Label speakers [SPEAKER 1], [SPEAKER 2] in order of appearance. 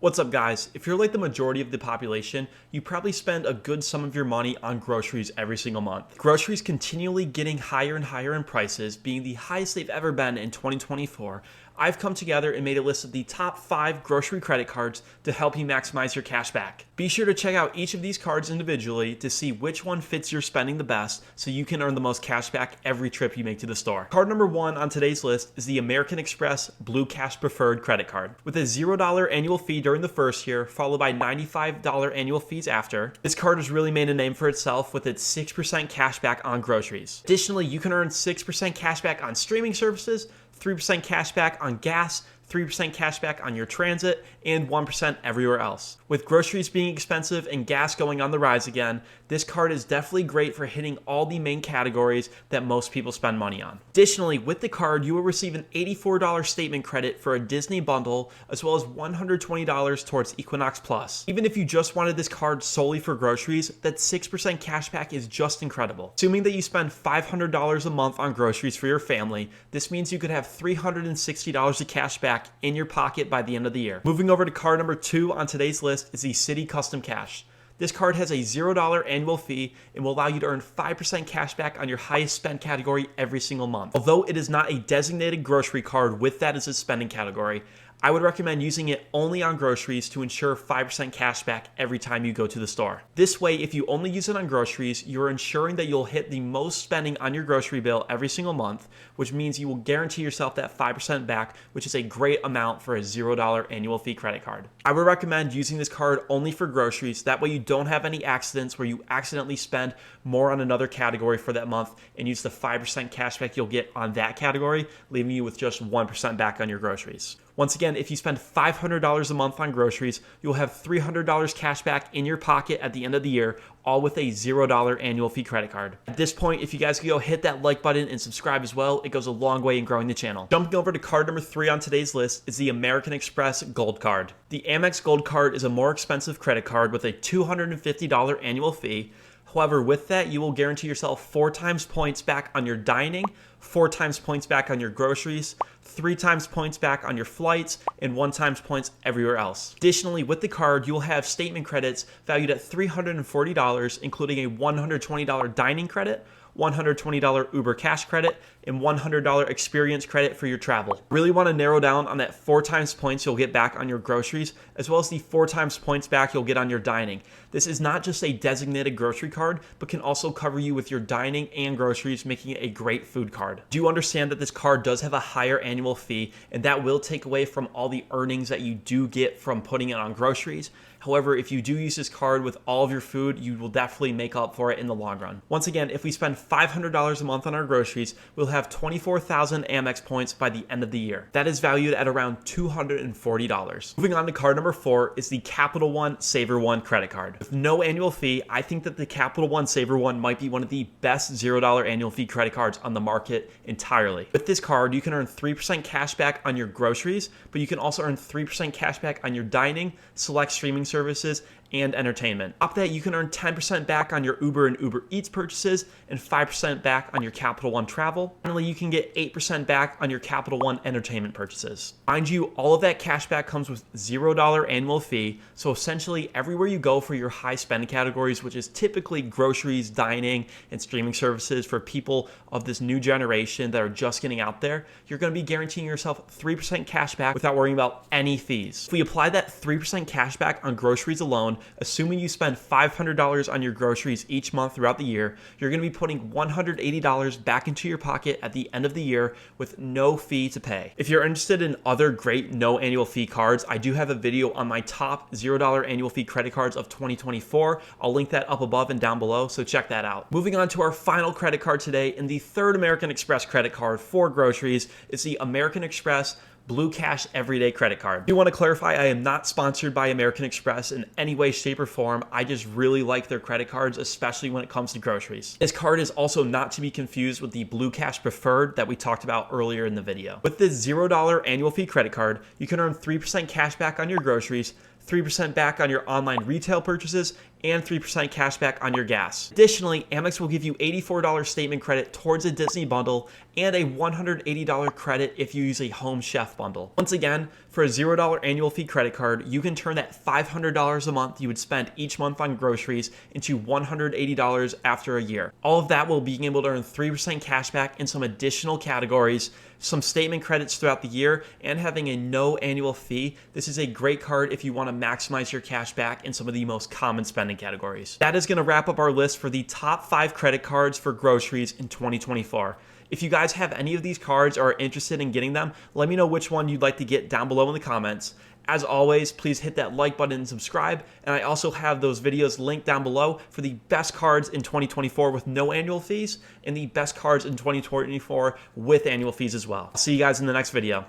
[SPEAKER 1] What's up, guys? If you're like the majority of the population, you probably spend a good sum of your money on groceries every single month. Groceries continually getting higher and higher in prices, being the highest they've ever been in 2024. I've come together and made a list of the top 5 grocery credit cards to help you maximize your cash back. Be sure to check out each of these cards individually to see which one fits your spending the best so you can earn the most cash back every trip you make to the store. Card number 1 on today's list is the American Express Blue Cash Preferred credit card. With a $0 annual fee during the first year, followed by $95 annual fees after, this card has really made a name for itself with its 6% cash back on groceries. Additionally, you can earn 6% cash back on streaming services, 3% cash back on gas, 3% cash back on your transit, and 1% everywhere else. With groceries being expensive and gas going on the rise again, this card is definitely great for hitting all the main categories that most people spend money on. Additionally, with the card, you will receive an $84 statement credit for a Disney bundle, as well as $120 towards Equinox Plus. Even if you just wanted this card solely for groceries, that 6% cash back is just incredible. Assuming that you spend $500 a month on groceries for your family, this means you could have $360 of cash back in your pocket by the end of the year. Moving over to card number 2 on today's list is the Citi Custom Cash. This card has a $0 annual fee and will allow you to earn 5% cash back on your highest spend category every single month. Although it is not a designated grocery card with that as a spending category, I would recommend using it only on groceries to ensure 5% cash back every time you go to the store. This way, if you only use it on groceries, you're ensuring that you'll hit the most spending on your grocery bill every single month, which means you will guarantee yourself that 5% back, which is a great amount for a $0 annual fee credit card. I would recommend using this card only for groceries. That way you don't have any accidents where you accidentally spend more on another category for that month and use the 5% cash back you'll get on that category, leaving you with just 1% back on your groceries. Once again, if you spend $500 a month on groceries, you'll have $300 cash back in your pocket at the end of the year, all with a $0 annual fee credit card. At this point, if you guys could go hit that like button and subscribe as well, it goes a long way in growing the channel. Jumping over to card number 3 on today's list is the American Express Gold Card. The Amex Gold Card is a more expensive credit card with a $250 annual fee. However, with that, you will guarantee yourself 4 times points back on your dining, 4 times points back on your groceries, 3 times points back on your flights, and 1 times points everywhere else. Additionally, with the card, you will have statement credits valued at $340, including a $120 dining credit, $120 Uber cash credit, and $100 experience credit for your travel. Really want to narrow down on that 4 times points you'll get back on your groceries, as well as the 4 times points back you'll get on your dining. This is not just a designated grocery card, but can also cover you with your dining and groceries, making it a great food card. Do understand that this card does have a higher annual fee, and that will take away from all the earnings that you do get from putting it on groceries. However, if you do use this card with all of your food, you will definitely make up for it in the long run. Once again, if we spend $500 a month on our groceries, we'll have 24,000 Amex points by the end of the year. That is valued at around $240. Moving on to card number 4 is the Capital One Savor One credit card. With no annual fee, I think that the Capital One Savor One might be one of the best $0 annual fee credit cards on the market entirely. With this card, you can earn 3% cash back on your groceries, but you can also earn 3% cash back on your dining, select streaming services, and entertainment. Up that, you can earn 10% back on your Uber and Uber Eats purchases and 5% back on your Capital One travel. Finally, you can get 8% back on your Capital One entertainment purchases. Mind you, all of that cash back comes with $0 annual fee, so essentially everywhere you go for your high spend categories, which is typically groceries, dining, and streaming services for people of this new generation that are just getting out there, you're going to be guaranteeing yourself 3% cash back without worrying about any fees. If we apply that 3% cash back on groceries alone, assuming you spend $500 on your groceries each month throughout the year, you're going to be putting $180 back into your pocket at the end of the year with no fee to pay. If you're interested in other great no annual fee cards, I do have a video on my top $0 annual fee credit cards of 2024. I'll link that up above and down below, so check that out. Moving on to our final credit card today, and the third American Express credit card for groceries is the American Express Blue Cash Everyday Credit Card. I do want to clarify, I am not sponsored by American Express in any way, shape, or form. I just really like their credit cards, especially when it comes to groceries. This card is also not to be confused with the Blue Cash Preferred that we talked about earlier in the video. With this $0 annual fee credit card, you can earn 3% cash back on your groceries, 3% back on your online retail purchases, and 3% cash back on your gas. Additionally, Amex will give you $84 statement credit towards a Disney bundle and a $180 credit if you use a Home Chef bundle. Once again, for a $0 annual fee credit card, you can turn that $500 a month you would spend each month on groceries into $180 after a year. All of that while being able to earn 3% cash back in some additional categories, some statement credits throughout the year, and having a no annual fee. This is a great card if you want to maximize your cash back in some of the most common spending categories. That is going to wrap up our list for the top 5 credit cards for groceries in 2024. If you guys have any of these cards or are interested in getting them, let me know which one you'd like to get down below in the comments. As always, please hit that like button and subscribe. And I also have those videos linked down below for the best cards in 2024 with no annual fees and the best cards in 2024 with annual fees as well. I'll see you guys in the next video.